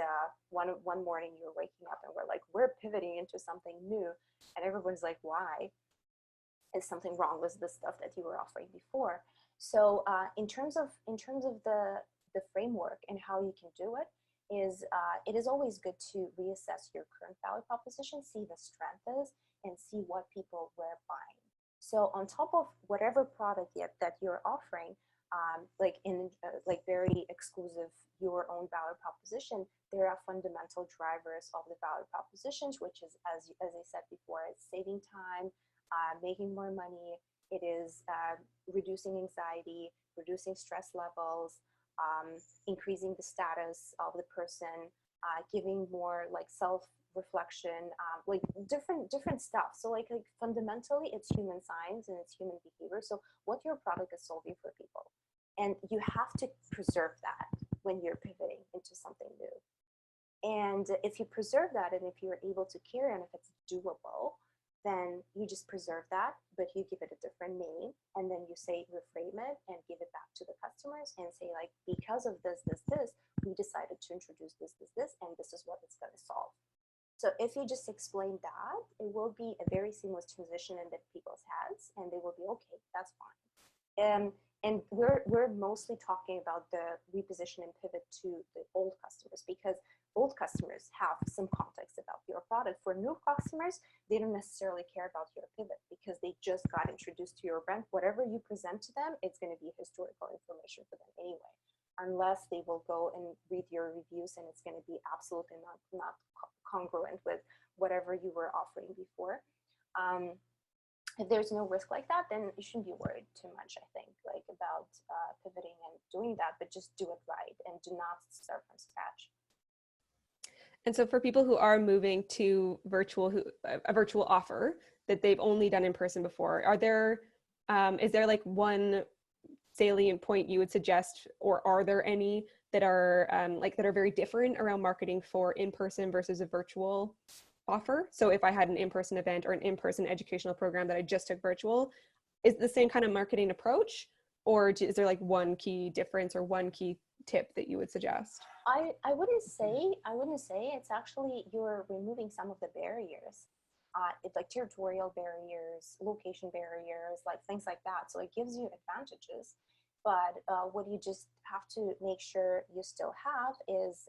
one morning you're waking up and we're pivoting into something new, and everyone's like, why? Is something wrong with the stuff that you were offering before? So in terms of the framework and how you can do it is always good to reassess your current value proposition, see the strength is, and see what people were buying. So on top of whatever product that you're offering, like very exclusive, your own value proposition, there are fundamental drivers of the value propositions, which is, as I said before, it's saving time, making more money. It is reducing anxiety, reducing stress levels, increasing the status of the person, giving more like self-reflection, like different stuff. So like fundamentally, it's human science and it's human behavior. So what your product is solving for people, and you have to preserve that. when you're pivoting into something new. And if you preserve that, and if you're able to carry on, if it's doable, then you just preserve that, but you give it a different name, and then you say, reframe it and give it back to the customers and say, like, because of this, we decided to introduce this, and this is what it's going to solve. So if you just explain that, it will be a very seamless transition in the people's heads, and they will be, okay, that's fine. And we're mostly talking about the reposition and pivot to the old customers, because old customers have some context about your product. For new customers, they don't necessarily care about your pivot because they just got introduced to your brand. Whatever you present to them, it's going to be historical information for them anyway, unless they will go and read your reviews, and it's going to be absolutely not congruent with whatever you were offering before. If there's no risk like that, then you shouldn't be worried too much, I think, like about pivoting and doing that, but just do it right and do not start from scratch. And so for people who are moving to a virtual offer that they've only done in person before, is there like one salient point you would suggest, or are there any that are that are very different around marketing for in-person versus a virtual offer? So if I had an in-person event or an in-person educational program that I just took virtual, is it the same kind of marketing approach, or is there like one key difference or one key tip that you would suggest? I wouldn't say it's actually, you're removing some of the barriers. It's like territorial barriers, location barriers, like things like that. So it gives you advantages. But what you just have to make sure you still have is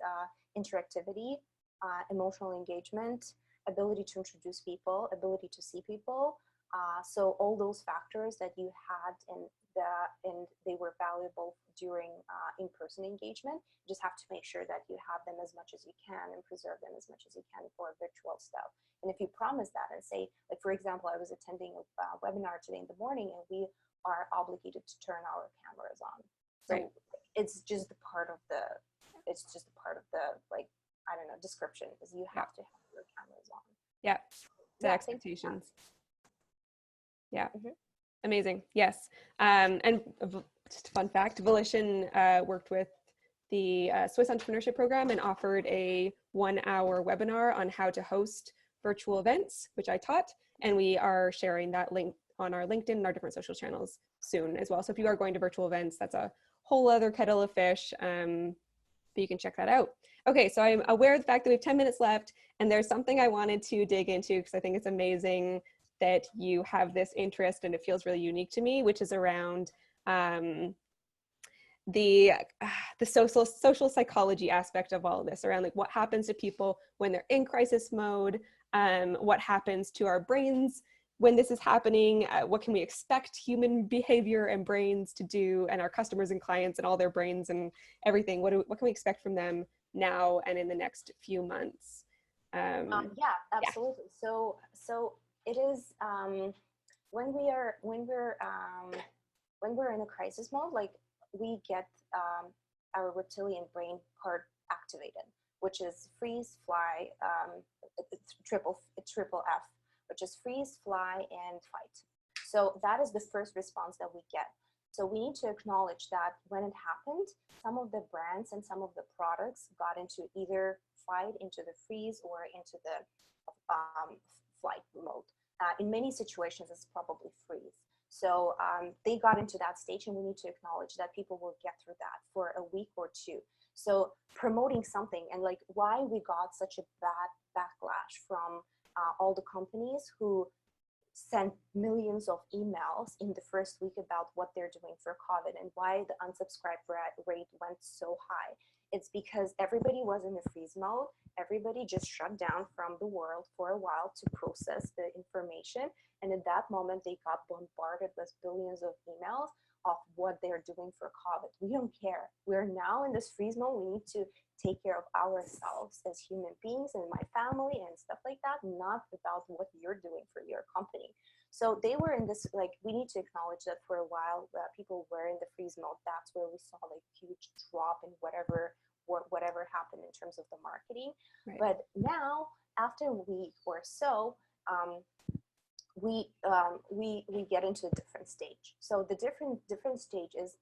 interactivity, emotional engagement, ability to introduce people, ability to see people. So all those factors that you had and they were valuable during in-person engagement, you just have to make sure that you have them as much as you can and preserve them as much as you can for virtual stuff. And if you promise that and say, like, for example, I was attending a webinar today in the morning, and we are obligated to turn our cameras on. So right. It's just a part of the, like, I don't know, description, is you have to have your cameras on. Yeah, the expectations. Yeah. Mm-hmm. Amazing. Yes. And just a fun fact, Volition worked with the Swiss Entrepreneurship Program and offered a 1-hour webinar on how to host virtual events, which I taught. And we are sharing that link on our LinkedIn and our different social channels soon as well. So if you are going to virtual events, that's a whole other kettle of fish, but you can check that out. Okay, so I'm aware of the fact that we have 10 minutes left, and there's something I wanted to dig into because I think it's amazing that you have this interest, and it feels really unique to me, which is around the social psychology aspect of all of this, around like what happens to people when they're in crisis mode, what happens to our brains when this is happening, what can we expect human behavior and brains to do, and our customers and clients and all their brains and everything, what can we expect from them now and in the next few months? Yeah, absolutely. Yeah. So it is when we're in a crisis mode, like, we get our reptilian brain part activated, which is freeze, fly, triple F, which is freeze, fly, and fight. So that is the first response that we get. So we need to acknowledge that when it happened, some of the brands and some of the products got into either fight, into the freeze, or into the flight mode. In many situations, it's probably freeze. So they got into that stage, and we need to acknowledge that people will get through that for a week or two. So promoting something, and like why we got such a bad backlash from all the companies who sent millions of emails in the first week about what they're doing for COVID, and why the unsubscribe rate went so high. It's because everybody was in a freeze mode. Everybody just shut down from the world for a while to process the information. And at that moment, they got bombarded with billions of emails of what they're doing for COVID. We don't care. We're now in this freeze mode. We need to take care of ourselves as human beings and my family and stuff like that, not about what you're doing for your company. So they were in this, like, we need to acknowledge that for a while, people were in the freeze mode. That's where we saw like huge drop in whatever happened in terms of the marketing. Right. But now, after a week or so, we get into a different stage. So the different stage is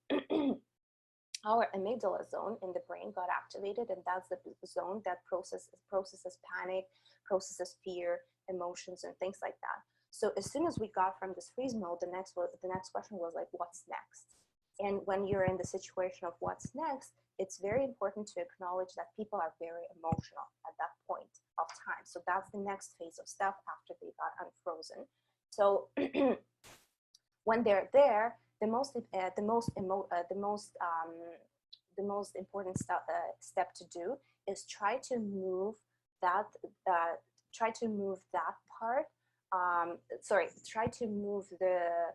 our amygdala zone in the brain got activated, and that's the zone that processes panic, processes fear, emotions, and things like that. So as soon as we got from this freeze mode, the next question was like, what's next? And when you're in the situation of what's next, it's very important to acknowledge that people are very emotional at that point of time. So that's the next phase of stuff after they got unfrozen. So when they're there, the most important step to do is try to move that part. Try to move the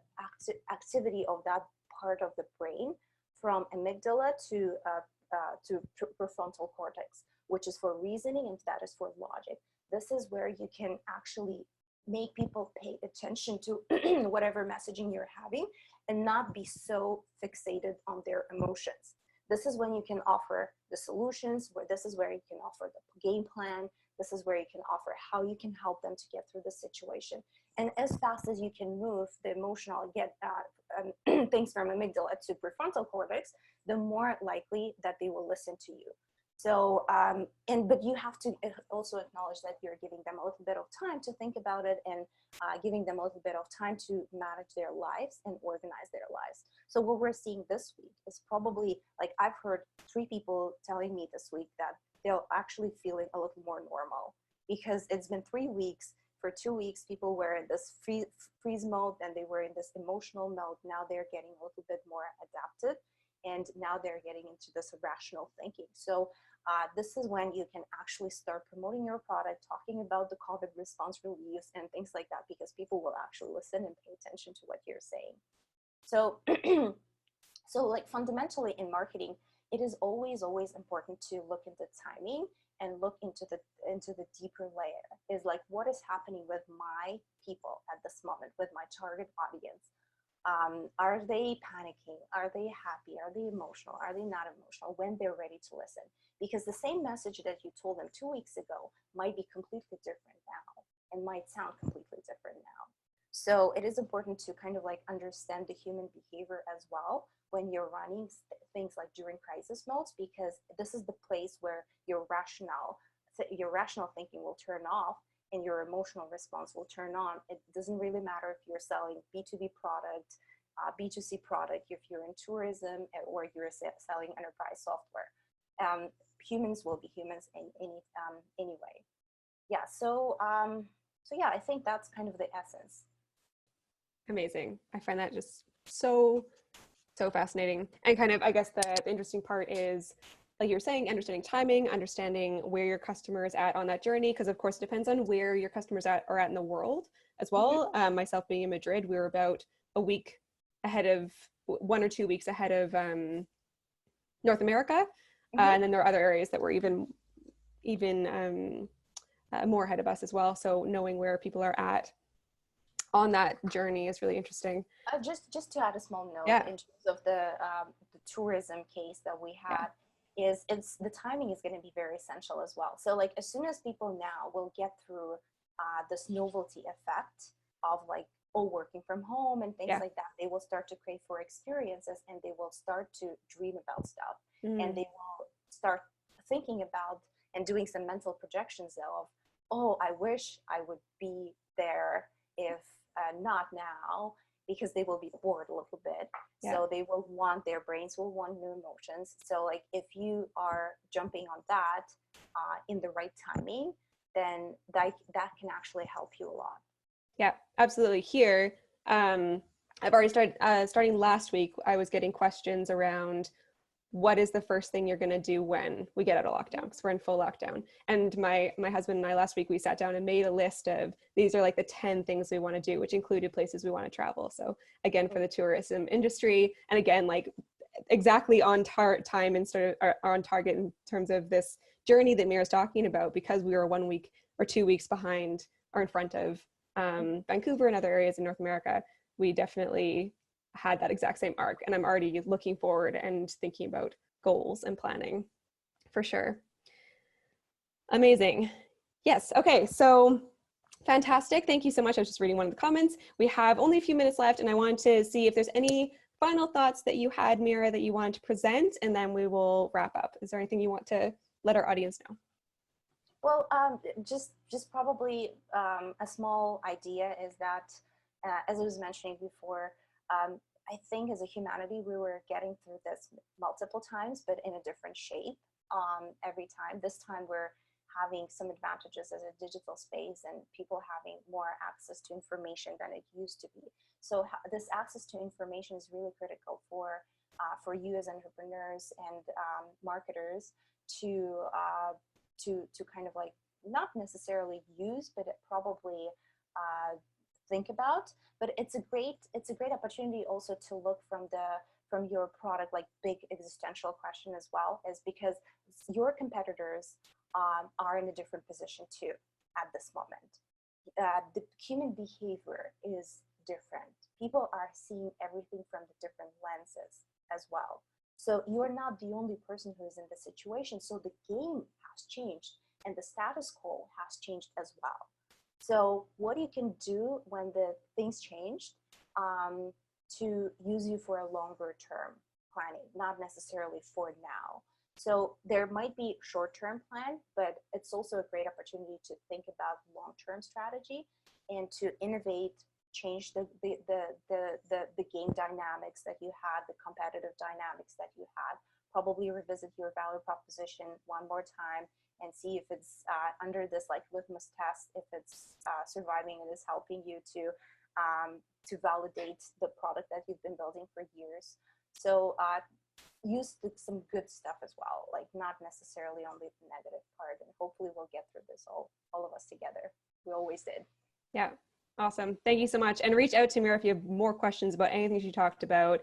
activity of that part of the brain from amygdala to prefrontal cortex, which is for reasoning, and that is for logic. This is where you can actually make people pay attention to whatever messaging you're having and not be so fixated on their emotions. This is when you can offer the solutions, this is where you can offer the game plan. This is where you can offer how you can help them to get through the situation. And as fast as you can move the emotional, things from amygdala to prefrontal cortex, the more likely that they will listen to you. So, but you have to also acknowledge that you're giving them a little bit of time to think about it, and giving them a little bit of time to manage their lives and organize their lives. So what we're seeing this week is probably, like, I've heard 3 people telling me this week that they're actually feeling a little more normal, because it's been 3 weeks. For 2 weeks, people were in this freeze mode, and they were in this emotional mode. Now they're getting a little bit more adapted, and now they're getting into this rational thinking. So this is when you can actually start promoting your product, talking about the COVID response release and things like that, because people will actually listen and pay attention to what you're saying. So, so like fundamentally in marketing, it is always important to look into timing and look into the deeper layer. Is like, what is happening with my people at this moment, with my target audience? Are they panicking? Are they happy? Are they emotional? Are they not emotional when they're ready to listen? Because the same message that you told them 2 weeks ago might be completely different now, and might sound completely different now. So it is important to kind of like understand the human behavior as well when you're running things like during crisis modes, because this is the place where your rational thinking will turn off and your emotional response will turn on. It doesn't really matter if you're selling B2B product, B2C product, if you're in tourism, or you're selling enterprise software. Humans will be humans anyway. Yeah, so yeah, I think that's kind of the essence. Amazing. I find that just so fascinating. And kind of, I guess the interesting part is, like you were saying, understanding timing, understanding where your customer is at on that journey, because of course it depends on where your customers are at in the world as well. Mm-hmm. Myself being in Madrid, we were about a week ahead of, 1 or 2 weeks ahead of North America. Mm-hmm. And then there are other areas that were even more ahead of us as well. So knowing where people are at on that journey is really interesting. Just to add a small note, yeah. In terms of the tourism case that we had, is the timing is going to be very essential as well. So like, as soon as people now will get through this novelty effect of like, working from home and things like that, they will start to crave for experiences, and they will start to dream about stuff. And they will start thinking about and doing some mental projections of, I wish I would be there, if not now, because they will be bored a little bit. So they will want, their brains will want new emotions. So like, if you are jumping on that in the right timing, then that can actually help you a lot. Yeah, absolutely. Here, I've already started, starting last week, I was getting questions around, what is the first thing you're going to do when we get out of lockdown? Because we're in full lockdown. And my husband and I last week, we sat down and made a list of, these are like the 10 things we want to do, which included places we want to travel. So again, for the tourism industry, and again, like exactly on time and sort of on target in terms of this journey that Mira's talking about, because we were 1 week or 2 weeks behind or in front of Vancouver and other areas in North America. We definitely had that exact same arc, and I'm already looking forward and thinking about goals and planning for sure. Amazing. Yes. Okay. So fantastic. Thank you so much. I was just reading one of the comments. We have only a few minutes left, and I wanted to see if there's any final thoughts that you had, Mira, that you wanted to present, and then we will wrap up. Is there anything you want to let our audience know? Well, just probably a small idea is that, as I was mentioning before, I think as a humanity, we were getting through this multiple times, but in a different shape every time. This time we're having some advantages as a digital space and people having more access to information than it used to be. So this access to information is really critical for you as entrepreneurs and marketers to kind of like not necessarily use, but probably think about. But it's a great opportunity also to look from your product, like big existential question as well, is because your competitors are in a different position too at this moment. The human behavior is different. People are seeing everything from the different lenses as well. So you're not the only person who is in the situation. So the game has changed and the status quo has changed as well. So what you can do when the things changed to use you for a longer term planning, not necessarily for now. So there might be short-term plan, but it's also a great opportunity to think about long-term strategy and to innovate, change the game dynamics that you had, the competitive dynamics that you had, probably revisit your value proposition one more time and see if it's under this like litmus test, if it's surviving and is helping you to validate the product that you've been building for years. So use some good stuff as well, like not necessarily only the negative part, and hopefully we'll get through this all of us together. We always did. Yeah. Awesome. Thank you so much. And reach out to Mira if you have more questions about anything she talked about.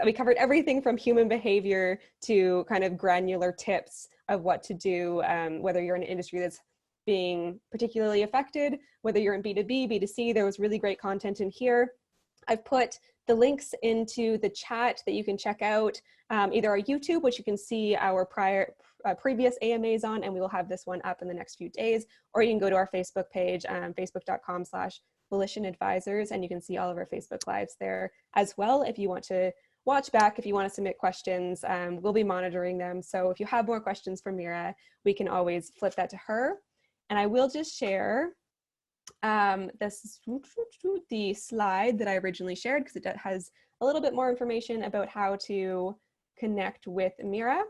We covered everything from human behavior to kind of granular tips of what to do, whether you're in an industry that's being particularly affected, whether you're in B2B, B2C, there was really great content in here. I've put the links into the chat that you can check out, either our YouTube, which you can see our previous AMAs on, and we will have this one up in the next few days, or you can go to our Facebook page, facebook.com/Volition Advisors, and you can see all of our Facebook Lives there as well. If you want to watch back, if you want to submit questions, we'll be monitoring them. So if you have more questions for Mira, we can always flip that to her. And I will just share the slide that I originally shared, because it has a little bit more information about how to connect with Mira.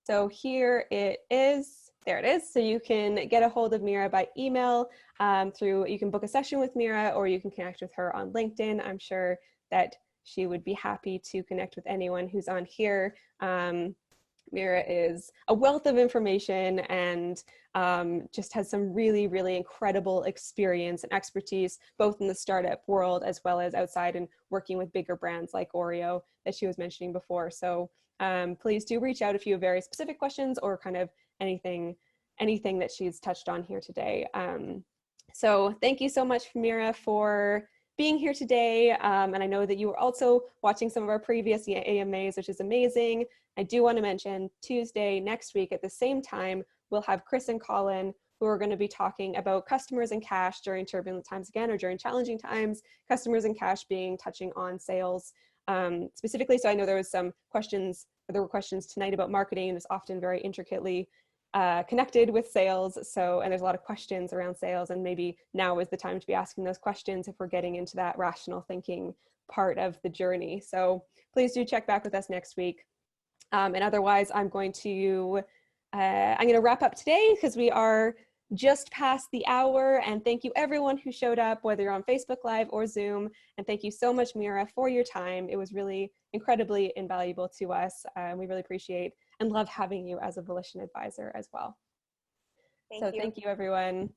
So here it is. There it is. So you can get a hold of Mira by email you can book a session with Mira, or you can connect with her on LinkedIn. I'm sure that she would be happy to connect with anyone who's on here. Mira is a wealth of information and just has some really, really incredible experience and expertise, both in the startup world as well as outside and working with bigger brands like Oreo that she was mentioning before. So please do reach out if you have very specific questions or kind of anything that she's touched on here today. So thank you so much, Mira, for being here today. And I know that you were also watching some of our previous AMAs, which is amazing. I do want to mention Tuesday next week at the same time, we'll have Chris and Colin, who are going to be talking about customers and cash during turbulent times again, or during challenging times, customers and cash touching on sales specifically. So I know there were questions tonight about marketing, and it's often very intricately connected with sales. And there's a lot of questions around sales, and maybe now is the time to be asking those questions if we're getting into that rational thinking part of the journey. So please do check back with us next week. And otherwise, I'm going to wrap up today because we are just past the hour. And thank you everyone who showed up, whether you're on Facebook Live or Zoom. And thank you so much, Mira, for your time. It was really incredibly invaluable to us. We really appreciate and love having you as a Volition advisor as well. Thank you, everyone.